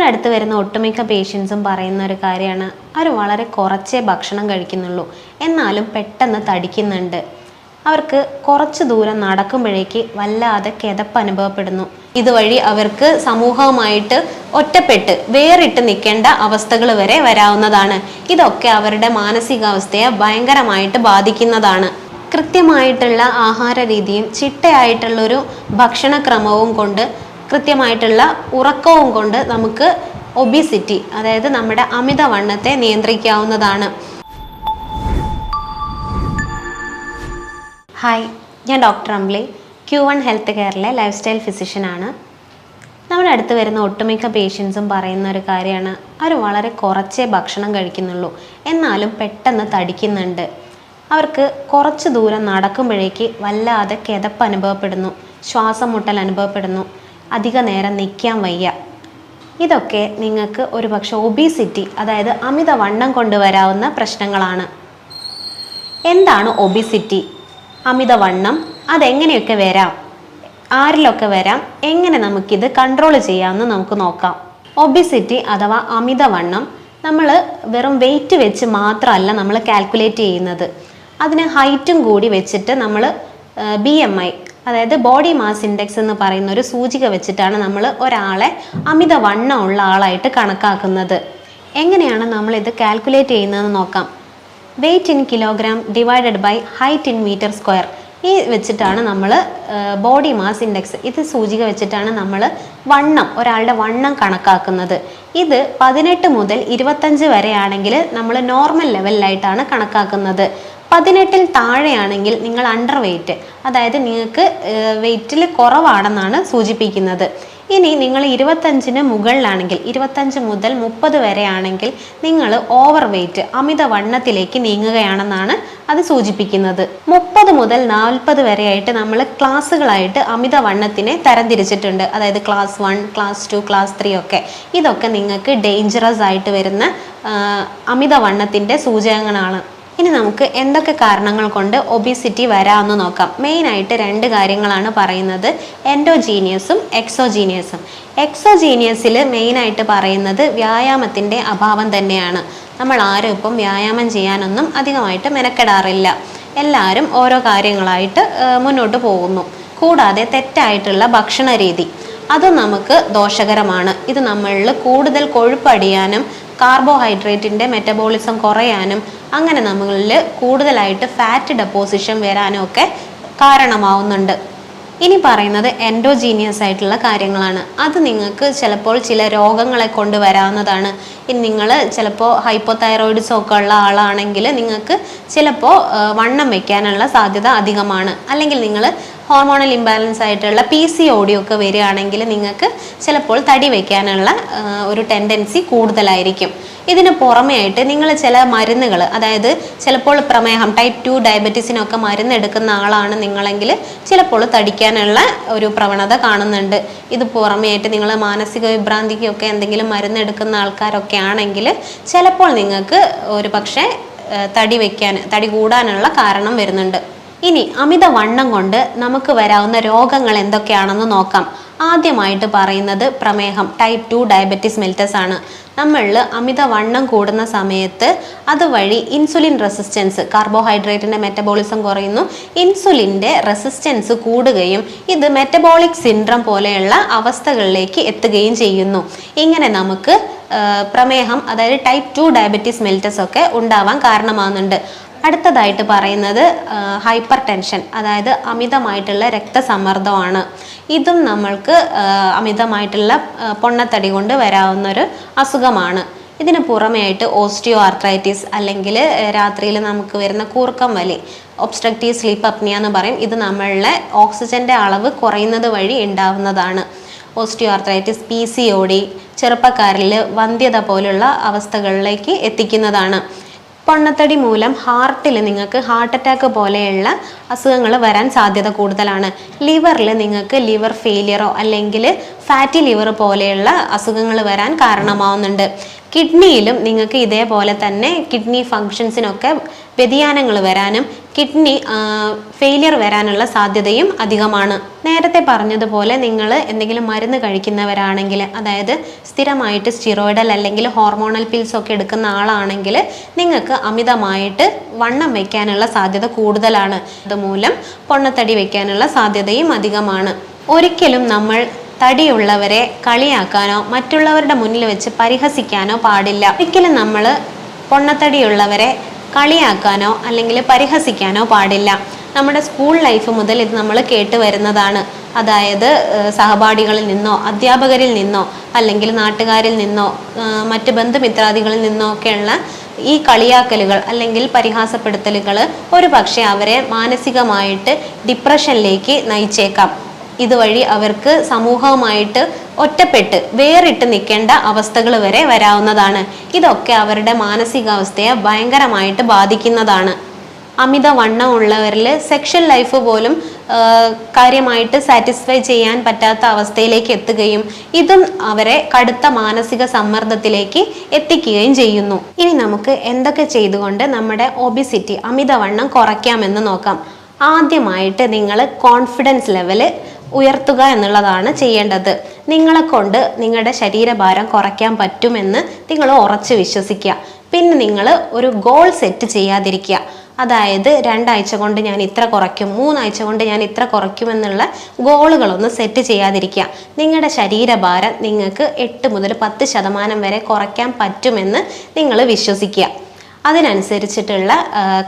അടുത്ത് വരുന്ന ഒട്ടുമിക്ക പേഷ്യൻസും പറയുന്ന ഒരു കാര്യമാണ്, അവർ വളരെ കുറച്ചേ ഭക്ഷണം കഴിക്കുന്നുള്ളൂ, എന്നാലും പെട്ടെന്ന് തടിക്കുന്നുണ്ട്. അവർക്ക് കുറച്ച് ദൂരം നടക്കുമ്പോഴേക്ക് വല്ലാതെ കിതപ്പ് അനുഭവപ്പെടുന്നു. ഇതുവഴി അവർക്ക് സമൂഹവുമായിട്ട് ഒറ്റപ്പെട്ട് വേറിട്ട് നിൽക്കേണ്ട അവസ്ഥകൾ വരെ വരാവുന്നതാണ്. ഇതൊക്കെ അവരുടെ മാനസികാവസ്ഥയെ ഭയങ്കരമായിട്ട് ബാധിക്കുന്നതാണ്. കൃത്യമായിട്ടുള്ള ആഹാര രീതിയും ചിട്ടയായിട്ടുള്ളൊരു ഭക്ഷണക്രമവും കൊണ്ട്, കൃത്യമായിട്ടുള്ള ഉറക്കവും കൊണ്ട് നമുക്ക് ഒബിസിറ്റി, അതായത് നമ്മുടെ അമിതവണ്ണത്തെ നിയന്ത്രിക്കാവുന്നതാണ്. ഹായ്, ഞാൻ ഡോക്ടർ അംബ്ലി, Q1 ഹെൽത്ത് കെയറിലെ ലൈഫ് സ്റ്റൈൽ ഫിസിഷ്യനാണ്. നമ്മുടെ അടുത്ത് വരുന്ന ഒട്ടുമിക്ക പേഷ്യൻസും പറയുന്ന ഒരു കാര്യമാണ്, അവർ വളരെ കുറച്ചേ ഭക്ഷണം കഴിക്കുന്നുള്ളൂ, എന്നാലും പെട്ടെന്ന് തടിക്കുന്നുണ്ട്. അവർക്ക് കുറച്ച് ദൂരം നടക്കുമ്പോഴേക്ക് വല്ലാതെ കിതപ്പ് അനുഭവപ്പെടുന്നു, ശ്വാസം മുട്ടൽ അനുഭവപ്പെടുന്നു, അധിക നേരം നിൽക്കാൻ വയ്യ. ഇതൊക്കെ നിങ്ങൾക്ക് ഒരുപക്ഷെ ഒബീസിറ്റി, അതായത് അമിതവണ്ണം കൊണ്ടുവരാവുന്ന പ്രശ്നങ്ങളാണ്. എന്താണ് ഒബിസിറ്റി, അമിതവണ്ണം, അതെങ്ങനെയൊക്കെ വരാം, ആരിലൊക്കെ വരാം, എങ്ങനെ നമുക്കിത് കൺട്രോൾ ചെയ്യാമെന്ന് നമുക്ക് നോക്കാം. ഒബിസിറ്റി അഥവാ അമിതവണ്ണം നമ്മൾ വെറും വെയിറ്റ് വെച്ച് മാത്രമല്ല നമ്മൾ കാൽക്കുലേറ്റ് ചെയ്യുന്നത്. അതിന് ഹൈറ്റും കൂടി വെച്ചിട്ട് നമ്മൾ BMI, അതായത് ബോഡി മാസ് ഇൻഡെക്സ് എന്ന് പറയുന്ന ഒരു സൂചിക വെച്ചിട്ടാണ് നമ്മൾ ഒരാളെ അമിതവണ്ണം ഉള്ള ആളായിട്ട് കണക്കാക്കുന്നത്. എങ്ങനെയാണ് നമ്മളിത് കാൽക്കുലേറ്റ് ചെയ്യുന്നതെന്ന് നോക്കാം. Weight in kilogram divided by height in metre square, ഈ വെച്ചിട്ടാണ് നമ്മൾ ബോഡി മാസ് ഇൻഡെക്സ്, ഇത് സൂചിക വെച്ചിട്ടാണ് നമ്മൾ വണ്ണം, ഒരാളുടെ വണ്ണം കണക്കാക്കുന്നത്. ഇത് 18 മുതൽ 25 വരെ ആണെങ്കിൽ നമ്മൾ നോർമൽ ലെവലിലായിട്ടാണ് കണക്കാക്കുന്നത്. 18-ൽ താഴെയാണെങ്കിൽ നിങ്ങൾ അണ്ടർ വെയിറ്റ്, അതായത് നിങ്ങൾക്ക് വെയിറ്റിൽ കുറവാണെന്നാണ് സൂചിപ്പിക്കുന്നത്. ഇനി നിങ്ങൾ 25-ന് മുകളിലാണെങ്കിൽ, 25 മുതൽ 30 വരെ ആണെങ്കിൽ നിങ്ങൾ ഓവർ വെയിറ്റ്, അമിതവണ്ണത്തിലേക്ക് നീങ്ങുകയാണെന്നാണ് അത് സൂചിപ്പിക്കുന്നത്. 30 മുതൽ 40 വരെയായിട്ട് നമ്മൾ ക്ലാസ്സുകളായിട്ട് അമിതവണ്ണത്തിനെ തരംതിരിച്ചിട്ടുണ്ട്. അതായത് ക്ലാസ് 1, ക്ലാസ് 2, ക്ലാസ് 3 ഒക്കെ. ഇതൊക്കെ നിങ്ങൾക്ക് ഡേഞ്ചറസ് ആയിട്ട് വരുന്ന അമിതവണ്ണത്തിൻ്റെ സൂചകങ്ങളാണ്. ഇനി നമുക്ക് എന്തൊക്കെ കാരണങ്ങൾ കൊണ്ട് ഒബിസിറ്റി വരാമെന്ന് നോക്കാം. മെയിനായിട്ട് 2 കാര്യങ്ങളാണ് പറയുന്നത്, എൻഡോജീനിയസും എക്സോജീനിയസും. എക്സോജീനിയസിൽ മെയിനായിട്ട് പറയുന്നത് വ്യായാമത്തിൻ്റെ അഭാവം തന്നെയാണ്. നമ്മൾ ആരും ഇപ്പം വ്യായാമം ചെയ്യാനൊന്നും അധികമായിട്ട് മെനക്കെടാറില്ല. എല്ലാവരും ഓരോ കാര്യങ്ങളായിട്ട് മുന്നോട്ട് പോകുന്നു. കൂടാതെ തെറ്റായിട്ടുള്ള ഭക്ഷണ രീതി, അതും നമുക്ക് ദോഷകരമാണ്. ഇത് നമ്മളിൽ കൂടുതൽ കൊഴുപ്പടിയാനും കാർബോഹൈഡ്രേറ്റിൻ്റെ മെറ്റബോളിസം കുറയാനും അങ്ങനെ നമ്മളിൽ കൂടുതലായിട്ട് ഫാറ്റ് ഡെപ്പോസിഷൻ വരാനും ഒക്കെ കാരണമാവുന്നുണ്ട്. ഇനി പറയുന്നത് എൻഡോജീനിയസ് ആയിട്ടുള്ള കാര്യങ്ങളാണ്. അത് നിങ്ങൾക്ക് ചിലപ്പോൾ ചില രോഗങ്ങളെ കൊണ്ട് വരാവുന്നതാണ്. ഇനി നിങ്ങൾ ചിലപ്പോൾ ഹൈപ്പോതൈറോയിഡ്സം ഒക്കെ ഉള്ള ആളാണെങ്കിൽ നിങ്ങൾക്ക് ചിലപ്പോൾ വണ്ണം വയ്ക്കാനുള്ള സാധ്യത അധികമാണ്. അല്ലെങ്കിൽ നിങ്ങൾ ഹോർമോണൽ ഇംബാലൻസ് ആയിട്ടുള്ള PCOD ഒക്കെ വരികയാണെങ്കിൽ നിങ്ങൾക്ക് ചിലപ്പോൾ തടി വയ്ക്കാനുള്ള ഒരു ടെൻഡൻസി കൂടുതലായിരിക്കും. ഇതിന് പുറമേ ആയിട്ട് നിങ്ങൾ ചില മരുന്നുകൾ, അതായത് ചിലപ്പോൾ പ്രമേഹം, ടൈപ്പ് 2 ഡയബറ്റീസിനൊക്കെ മരുന്ന് എടുക്കുന്ന ആളാണ് നിങ്ങളെങ്കിൽ ചിലപ്പോൾ തടിക്കാനുള്ള ഒരു പ്രവണത കാണുന്നുണ്ട്. ഇത് പുറമേ ആയിട്ട് നിങ്ങൾ മാനസിക വിഭ്രാന്തിക്കൊക്കെ എന്തെങ്കിലും മരുന്ന് എടുക്കുന്ന ആൾക്കാരൊക്കെ ആണെങ്കിൽ ചിലപ്പോൾ നിങ്ങൾക്ക് ഒരു പക്ഷേ തടി കൂടാനുള്ള കാരണം വരുന്നുണ്ട്. ഇനി അമിതവണ്ണം കൊണ്ട് നമുക്ക് വരാവുന്ന രോഗങ്ങൾ എന്തൊക്കെയാണെന്ന് നോക്കാം. ആദ്യമായിട്ട് പറയുന്നത് പ്രമേഹം, ടൈപ്പ് 2 ഡയബറ്റീസ് മെലിറ്റസ് ആണ്. നമ്മളിൽ അമിതവണ്ണം കൂടുന്ന സമയത്ത് അതുവഴി ഇൻസുലിൻ റെസിസ്റ്റൻസ്, കാർബോഹൈഡ്രേറ്റിൻ്റെ മെറ്റബോളിസം കുറയുന്നു, ഇൻസുലിൻ്റെ റെസിസ്റ്റൻസ് കൂടുകയും ഇത് മെറ്റബോളിക് സിൻഡ്രം പോലെയുള്ള അവസ്ഥകളിലേക്ക് എത്തുകയും ചെയ്യുന്നു. ഇങ്ങനെ നമുക്ക് പ്രമേഹം, അതായത് ടൈപ്പ് 2 ഡയബറ്റീസ് മെലിറ്റസ് ഒക്കെ ഉണ്ടാവാൻ കാരണമാകുന്നുണ്ട്. അടുത്തതായിട്ട് പറയുന്നത് ഹൈപ്പർ ടെൻഷൻ, അതായത് അമിതമായിട്ടുള്ള രക്തസമ്മർദ്ദമാണ്. ഇതും നമ്മൾക്ക് അമിതമായിട്ടുള്ള പൊണ്ണത്തടി കൊണ്ട് വരാവുന്നൊരു അസുഖമാണ്. ഇതിന് പുറമേ ആയിട്ട് ഓസ്റ്റിയോ ആർത്രൈറ്റിസ്, അല്ലെങ്കിൽ രാത്രിയിൽ നമുക്ക് വരുന്ന കൂർക്കം വലി, ഒബ്സ്ട്രക്റ്റീവ് സ്ലീപ്പ് അപ്നിയ എന്ന് പറയും. ഇത് നമ്മളുടെ ഓക്സിജൻ്റെ അളവ് കുറയുന്നത് വഴി ഉണ്ടാവുന്നതാണ്. ഓസ്റ്റിയോ ആർത്രൈറ്റിസ്, PCOD ചെറുപ്പക്കാരിൽ വന്ധ്യത പോലുള്ള അവസ്ഥകളിലേക്ക് എത്തിക്കുന്നതാണ്. പൊണ്ണത്തടി മൂലം ഹാർട്ടിൽ നിങ്ങൾക്ക് ഹാർട്ട് അറ്റാക്ക് പോലെയുള്ള അസുഖങ്ങൾ വരാൻ സാധ്യത കൂടുതലാണ്. ലിവറിൽ നിങ്ങൾക്ക് ലിവർ ഫെയിലിയറോ അല്ലെങ്കിൽ ഫാറ്റി ലിവർ പോലെയുള്ള അസുഖങ്ങൾ വരാൻ കാരണമാവുന്നുണ്ട്. കിഡ്നിയിലും നിങ്ങൾക്ക് ഇതേപോലെ തന്നെ കിഡ്നി ഫങ്ഷൻസിനൊക്കെ വ്യതിയാനങ്ങൾ വരാനും കിഡ്നി ഫെയിലിയർ വരാനുള്ള സാധ്യതയും അധികമാണ്. നേരത്തെ പറഞ്ഞതുപോലെ നിങ്ങൾ എന്തെങ്കിലും മരുന്ന് കഴിക്കുന്നവരാണെങ്കിൽ, അതായത് സ്ഥിരമായിട്ട് സ്റ്റിറോയിഡൽ അല്ലെങ്കിൽ ഹോർമോണൽ പിൽസ് ഒക്കെ എടുക്കുന്ന ആളാണെങ്കിൽ നിങ്ങൾക്ക് അമിതമായിട്ട് വണ്ണം വയ്ക്കാനുള്ള സാധ്യത കൂടുതലാണ്. അതുമൂലം പൊണ്ണത്തടി വയ്ക്കാനുള്ള സാധ്യതയും അധികമാണ്. ഒരിക്കലും നമ്മൾ തടിയുള്ളവരെ കളിയാക്കാനോ മറ്റുള്ളവരുടെ മുന്നിൽ വെച്ച് പരിഹസിക്കാനോ പാടില്ല. ഒരിക്കലും നമ്മൾ പൊണ്ണത്തടിയുള്ളവരെ കളിയാക്കാനോ അല്ലെങ്കിൽ പരിഹസിക്കാനോ പാടില്ല. നമ്മുടെ സ്കൂൾ ലൈഫ് മുതൽ ഇത് നമ്മൾ കേട്ട് വരുന്നതാണ്. അതായത് സഹപാഠികളിൽ നിന്നോ അധ്യാപകരിൽ നിന്നോ അല്ലെങ്കിൽ നാട്ടുകാരിൽ നിന്നോ മറ്റ് ബന്ധുമിത്രാദികളിൽ നിന്നോ ഒക്കെയുള്ള ഈ കളിയാക്കലുകൾ അല്ലെങ്കിൽ പരിഹാസപ്പെടുത്തലുകൾ ഒരു പക്ഷേ അവരെ മാനസികമായിട്ട് ഡിപ്രഷനിലേക്ക് നയിച്ചേക്കാം. ഇതുവഴി അവർക്ക് സമൂഹവുമായിട്ട് ഒറ്റപ്പെട്ട് വേറിട്ട് നിൽക്കേണ്ട അവസ്ഥകൾ വരെ വരാവുന്നതാണ്. ഇതൊക്കെ അവരുടെ മാനസികാവസ്ഥയെ ഭയങ്കരമായിട്ട് ബാധിക്കുന്നതാണ്. അമിതവണ്ണം ഉള്ളവരിൽ സെക്ഷൽ ലൈഫ് പോലും കാര്യമായിട്ട് സാറ്റിസ്ഫൈ ചെയ്യാൻ പറ്റാത്ത അവസ്ഥയിലേക്ക് എത്തുകയും ഇതും അവരെ കടുത്ത മാനസിക സമ്മർദ്ദത്തിലേക്ക് എത്തിക്കുകയും ചെയ്യുന്നു. ഇനി നമുക്ക് എന്തൊക്കെ ചെയ്തുകൊണ്ട് നമ്മുടെ ഒബിസിറ്റി അമിതവണ്ണം കുറയ്ക്കാമെന്ന് നോക്കാം. ആദ്യമായിട്ട് നിങ്ങൾ കോൺഫിഡൻസ് ലെവല് ഉയർത്തുക എന്നുള്ളതാണ് ചെയ്യേണ്ടത്. നിങ്ങളെ കൊണ്ട് നിങ്ങളുടെ ശരീരഭാരം കുറയ്ക്കാൻ പറ്റുമെന്ന് നിങ്ങൾ ഉറച്ച് വിശ്വസിക്കുക. പിന്നെ നിങ്ങൾ ഒരു ഗോൾ സെറ്റ് ചെയ്യാതിരിക്കുക. അതായത് 2 ആഴ്ച കൊണ്ട് ഞാൻ ഇത്ര കുറയ്ക്കും, 3 ആഴ്ച കൊണ്ട് ഞാൻ ഇത്ര കുറയ്ക്കുമെന്നുള്ള ഗോളുകളൊന്നും സെറ്റ് ചെയ്യാതിരിക്കുക. നിങ്ങളുടെ ശരീരഭാരം നിങ്ങൾക്ക് 8 മുതൽ 10% വരെ കുറയ്ക്കാൻ പറ്റുമെന്ന് നിങ്ങൾ വിശ്വസിക്കുക. അതിനനുസരിച്ചിട്ടുള്ള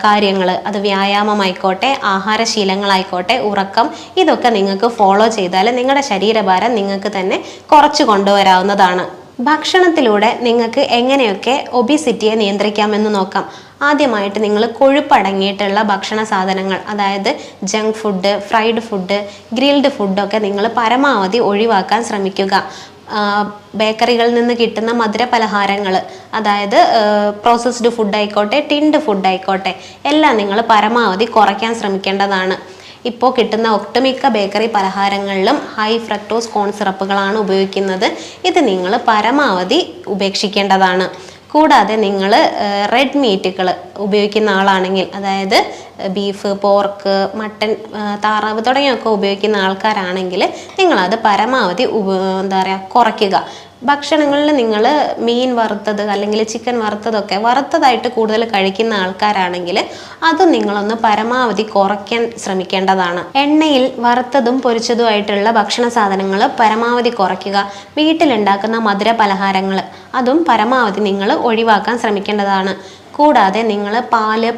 കാര്യങ്ങൾ, അത് വ്യായാമമായിക്കോട്ടെ, ആഹാരശീലങ്ങളായിക്കോട്ടെ, ഉറക്കം, ഇതൊക്കെ നിങ്ങൾക്ക് ഫോളോ ചെയ്താൽ നിങ്ങളുടെ ശരീരഭാരം നിങ്ങൾക്ക് തന്നെ കുറച്ച് കൊണ്ടുവരാവുന്നതാണ്. ഭക്ഷണത്തിലൂടെ നിങ്ങൾക്ക് എങ്ങനെയൊക്കെ ഒബിസിറ്റിയെ നിയന്ത്രിക്കാമെന്ന് നോക്കാം. ആദ്യമായിട്ട് നിങ്ങൾ കൊഴുപ്പടങ്ങിയിട്ടുള്ള ഭക്ഷണ സാധനങ്ങൾ, അതായത് junk food, fried food, grilled ഫുഡൊക്കെ നിങ്ങൾ പരമാവധി ഒഴിവാക്കാൻ ശ്രമിക്കുക. ബേക്കറികളിൽ നിന്ന് കിട്ടുന്ന മധുര പലഹാരങ്ങൾ, അതായത് പ്രോസസ്ഡ് ഫുഡ് ആയിക്കോട്ടെ, ടിൻഡ് ഫുഡ് ആയിക്കോട്ടെ, എല്ലാം നിങ്ങൾ പരമാവധി കുറയ്ക്കാൻ ശ്രമിക്കേണ്ടതാണ്. ഇപ്പോൾ കിട്ടുന്ന ഒട്ടുമിക്ക ബേക്കറി പലഹാരങ്ങളിലും ഹൈ ഫ്രക്ടോസ് കോൺ സിറപ്പുകളാണ് ഉപയോഗിക്കുന്നത്. ഇത് നിങ്ങൾ പരമാവധി ഉപേക്ഷിക്കേണ്ടതാണ്. കൂടാതെ നിങ്ങൾ റെഡ് മീറ്റുകൾ ഉപയോഗിക്കുന്ന ആളാണെങ്കിൽ, അതായത് ബീഫ്, പോർക്ക്, മട്ടൻ, താറാവ് തുടങ്ങിയൊക്കെ ഉപയോഗിക്കുന്ന ആൾക്കാരാണെങ്കിൽ നിങ്ങളത് പരമാവധി കുറയ്ക്കുക. ഭക്ഷണങ്ങളിൽ നിങ്ങൾ മീൻ വറുത്തത് അല്ലെങ്കിൽ ചിക്കൻ വറുത്തതൊക്കെ വറുത്തതായിട്ട് കൂടുതൽ കഴിക്കുന്ന ആൾക്കാരാണെങ്കിൽ അത് നിങ്ങളൊന്ന് പരമാവധി കുറയ്ക്കാൻ ശ്രമിക്കേണ്ടതാണ്. എണ്ണയിൽ വറുത്തതും പൊരിച്ചതുമായിട്ടുള്ള ഭക്ഷണ സാധനങ്ങൾ പരമാവധി കുറയ്ക്കുക. വീട്ടിലുണ്ടാക്കുന്ന മധുര പലഹാരങ്ങൾ അതും പരമാവധി നിങ്ങൾ ഒഴിവാക്കാൻ ശ്രമിക്കേണ്ടതാണ്. കൂടാതെ നിങ്ങൾ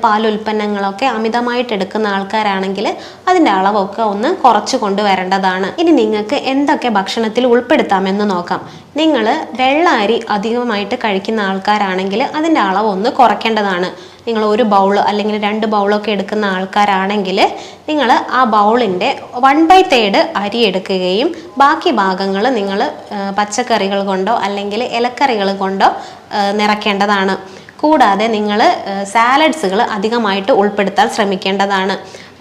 പാലുൽപ്പന്നങ്ങളൊക്കെ അമിതമായിട്ട് എടുക്കുന്ന ആൾക്കാരാണെങ്കിൽ അതിൻ്റെ അളവൊക്കെ ഒന്ന് കുറച്ച് കൊണ്ടുവരേണ്ടതാണ്. ഇനി നിങ്ങൾക്ക് എന്തൊക്കെ ഭക്ഷണത്തിൽ ഉൾപ്പെടുത്താമെന്ന് നോക്കാം. നിങ്ങൾ വെള്ള അരി അധികമായിട്ട് കഴിക്കുന്ന ആൾക്കാരാണെങ്കിൽ അതിൻ്റെ അളവ് ഒന്ന് കുറയ്ക്കേണ്ടതാണ്. നിങ്ങൾ 1 ബൗൾ അല്ലെങ്കിൽ 2 ബൗളൊക്കെ എടുക്കുന്ന ആൾക്കാരാണെങ്കിൽ നിങ്ങൾ ആ ബൗളിൻ്റെ 1/3 അരി എടുക്കുകയും ബാക്കി ഭാഗങ്ങൾ നിങ്ങൾ പച്ചക്കറികൾ കൊണ്ടോ അല്ലെങ്കിൽ ഇലക്കറികൾ കൊണ്ടോ നിറയ്ക്കേണ്ടതാണ്. കൂടാതെ നിങ്ങൾ സാലഡ്സുകൾ അധികമായിട്ട് ഉൾപ്പെടുത്താൻ ശ്രമിക്കേണ്ടതാണ്.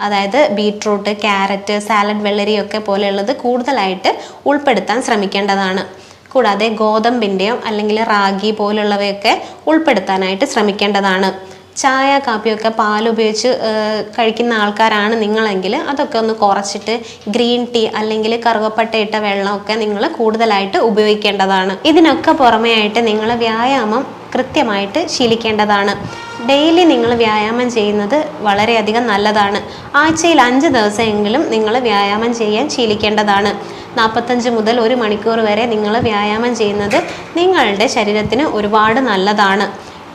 അതായത് ബീട്രൂട്ട്, ക്യാരറ്റ്, സാലഡ് വെള്ളരിയൊക്കെ പോലെയുള്ളത് കൂടുതലായിട്ട് ഉൾപ്പെടുത്താൻ ശ്രമിക്കേണ്ടതാണ്. കൂടാതെ ഗോതമ്പിൻ്റെയോ അല്ലെങ്കിൽ റാഗി പോലുള്ളവയൊക്കെ ഉൾപ്പെടുത്താനായിട്ട് ശ്രമിക്കേണ്ടതാണ്. ചായ, കാപ്പിയൊക്കെ പാലുപയോഗിച്ച് കഴിക്കുന്ന ആൾക്കാരാണ് നിങ്ങളെങ്കിൽ അതൊക്കെ ഒന്ന് കുറച്ചിട്ട് ഗ്രീൻ ടീ അല്ലെങ്കിൽ കറുവപ്പട്ട ഇട്ട വെള്ളമൊക്കെ നിങ്ങൾ കൂടുതലായിട്ട് ഉപയോഗിക്കേണ്ടതാണ്. ഇതിനൊക്കെ പുറമേ ആയിട്ട് നിങ്ങൾ വ്യായാമം കൃത്യമായിട്ട് ശീലിക്കേണ്ടതാണ്. ഡെയിലി നിങ്ങൾ വ്യായാമം ചെയ്യുന്നത് വളരെയധികം നല്ലതാണ്. ആഴ്ചയിൽ 5 ദിവസമെങ്കിലും നിങ്ങൾ വ്യായാമം ചെയ്യാൻ ശീലിക്കേണ്ടതാണ്. 45 മുതൽ 1 മണിക്കൂർ വരെ നിങ്ങൾ വ്യായാമം ചെയ്യുന്നത് നിങ്ങളുടെ ശരീരത്തിന് ഒരുപാട് നല്ലതാണ്.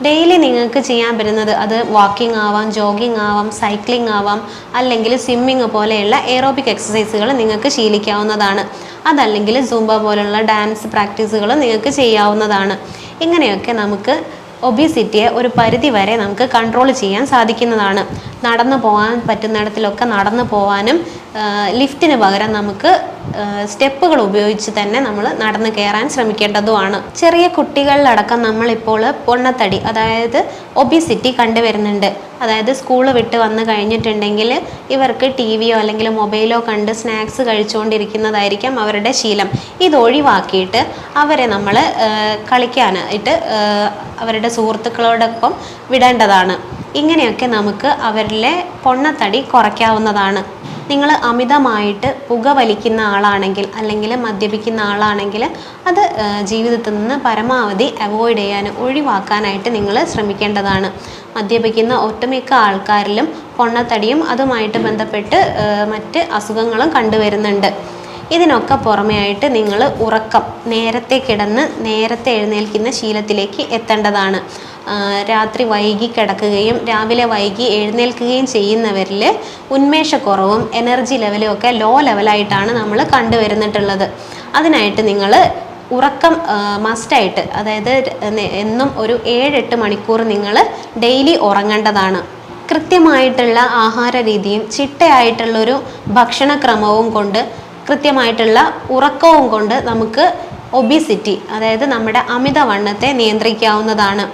ഡെയിലി നിങ്ങൾക്ക് ചെയ്യാൻ പറ്റുന്നത് അത് വാക്കിംഗ് ആവാം, ജോഗിങ് ആവാം, സൈക്ലിംഗ് ആവാം, അല്ലെങ്കിൽ സ്വിമ്മിങ് പോലെയുള്ള എയറോബിക് എക്സസൈസുകൾ നിങ്ങൾക്ക് ശീലിക്കാവുന്നതാണ്. അതല്ലെങ്കിൽ സൂംബ പോലുള്ള ഡാൻസ് പ്രാക്ടീസുകൾ നിങ്ങൾക്ക് ചെയ്യാവുന്നതാണ്. ഇങ്ങനെയൊക്കെ നമുക്ക് ഒബിസിറ്റിയെ ഒരു പരിധി വരെ നമുക്ക് കൺട്രോൾ ചെയ്യാൻ സാധിക്കുന്നതാണ്. നടന്നു പോകാൻ പറ്റുന്നിടത്തിലൊക്കെ നടന്നു പോകാനും ലിഫ്റ്റിന് പകരം നമുക്ക് സ്റ്റെപ്പുകൾ ഉപയോഗിച്ച് തന്നെ നമ്മൾ നടന്നു കയറാൻ ശ്രമിക്കേണ്ടതുമാണ്. ചെറിയ കുട്ടികളിലടക്കം നമ്മളിപ്പോൾ പൊണ്ണത്തടി, അതായത് ഒബിസിറ്റി കണ്ടുവരുന്നുണ്ട്. അതായത് സ്കൂൾ വിട്ട് വന്ന് കഴിഞ്ഞിട്ടുണ്ടെങ്കിൽ ഇവർക്ക് ടി വിയോ അല്ലെങ്കിൽ മൊബൈലോ കണ്ട് സ്നാക്സ് കഴിച്ചുകൊണ്ടിരിക്കുന്നതായിരിക്കാം അവരുടെ ശീലം. ഇത് ഒഴിവാക്കിയിട്ട് അവരെ നമ്മൾ കളിക്കാനായിട്ട് അവരുടെ സുഹൃത്തുക്കളോടൊപ്പം വിടേണ്ടതാണ്. ഇങ്ങനെയൊക്കെ നമുക്ക് അവരിലെ പൊണ്ണത്തടി കുറയ്ക്കാവുന്നതാണ്. നിങ്ങൾ അമിതമായിട്ട് പുകവലിക്കുന്ന ആളാണെങ്കിൽ അല്ലെങ്കിൽ മദ്യപിക്കുന്ന ആളാണെങ്കിൽ അത് ജീവിതത്തിൽ നിന്ന് പരമാവധി അവോയ്ഡ് ചെയ്യാൻ, ഒഴിവാക്കാനായിട്ട് നിങ്ങൾ ശ്രമിക്കേണ്ടതാണ്. മദ്യപിക്കുന്ന ഒട്ടുമിക്ക ആൾക്കാരിലും പൊണ്ണത്തടിയും അതുമായിട്ട് ബന്ധപ്പെട്ട് മറ്റ് അസുഖങ്ങളും കണ്ടുവരുന്നുണ്ട്. ഇതിനൊക്കെ പുറമേ ആയിട്ട് നിങ്ങൾ ഉറക്കം, നേരത്തെ കിടന്ന് നേരത്തെ എഴുന്നേൽക്കുന്ന ശീലത്തിലേക്ക് എത്തേണ്ടതാണ്. രാത്രി വൈകി കിടക്കുകയും രാവിലെ വൈകി എഴുന്നേൽക്കുകയും ചെയ്യുന്നവരിൽ ഉന്മേഷക്കുറവും എനർജി ലെവലും ഒക്കെ ലോ ലെവലായിട്ടാണ് നമ്മൾ കണ്ടുവരുന്നിട്ടുള്ളത്. അതിനായിട്ട് നിങ്ങൾ ഉറക്കം മസ്റ്റായിട്ട്, അതായത് എന്നും ഒരു 7-8 മണിക്കൂർ നിങ്ങൾ ഡെയിലി ഉറങ്ങേണ്ടതാണ്. കൃത്യമായിട്ടുള്ള ആഹാര രീതിയും ചിട്ടയായിട്ടുള്ളൊരു ഭക്ഷണക്രമവും കൊണ്ട്, കൃത്യമായിട്ടുള്ള ഉറക്കവും കൊണ്ട് നമുക്ക് ഒബിസിറ്റി, അതായത് നമ്മുടെ അമിതവണ്ണത്തെ നിയന്ത്രിക്കാവുന്നതാണ്.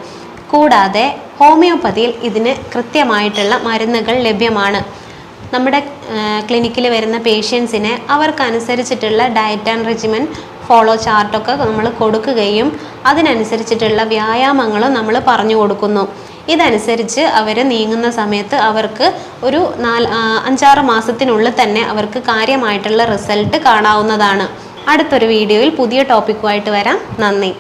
കൂടാതെ ഹോമിയോപ്പതിയിൽ ഇതിന് കൃത്യമായിട്ടുള്ള മരുന്നുകൾ ലഭ്യമാണ്. നമ്മുടെ ക്ലിനിക്കിൽ വരുന്ന പേഷ്യൻസിനെ അവർക്കനുസരിച്ചിട്ടുള്ള ഡയറ്റ് ആൻഡ് റെജിമെൻ ഫോളോ ചാർട്ടൊക്കെ നമ്മൾ കൊടുക്കുകയും അതിനനുസരിച്ചിട്ടുള്ള വ്യായാമങ്ങളും നമ്മൾ പറഞ്ഞു കൊടുക്കുന്നു. ഇതനുസരിച്ച് അവർ നീങ്ങുന്ന സമയത്ത് അവർക്ക് ഒരു 5-6 മാസത്തിനുള്ളിൽ തന്നെ അവർക്ക് കാര്യമായിട്ടുള്ള റിസൾട്ട് കാണാവുന്നതാണ്. അടുത്തൊരു വീഡിയോയിൽ പുതിയ ടോപ്പിക്കുമായിട്ട് വരാം. നന്ദി.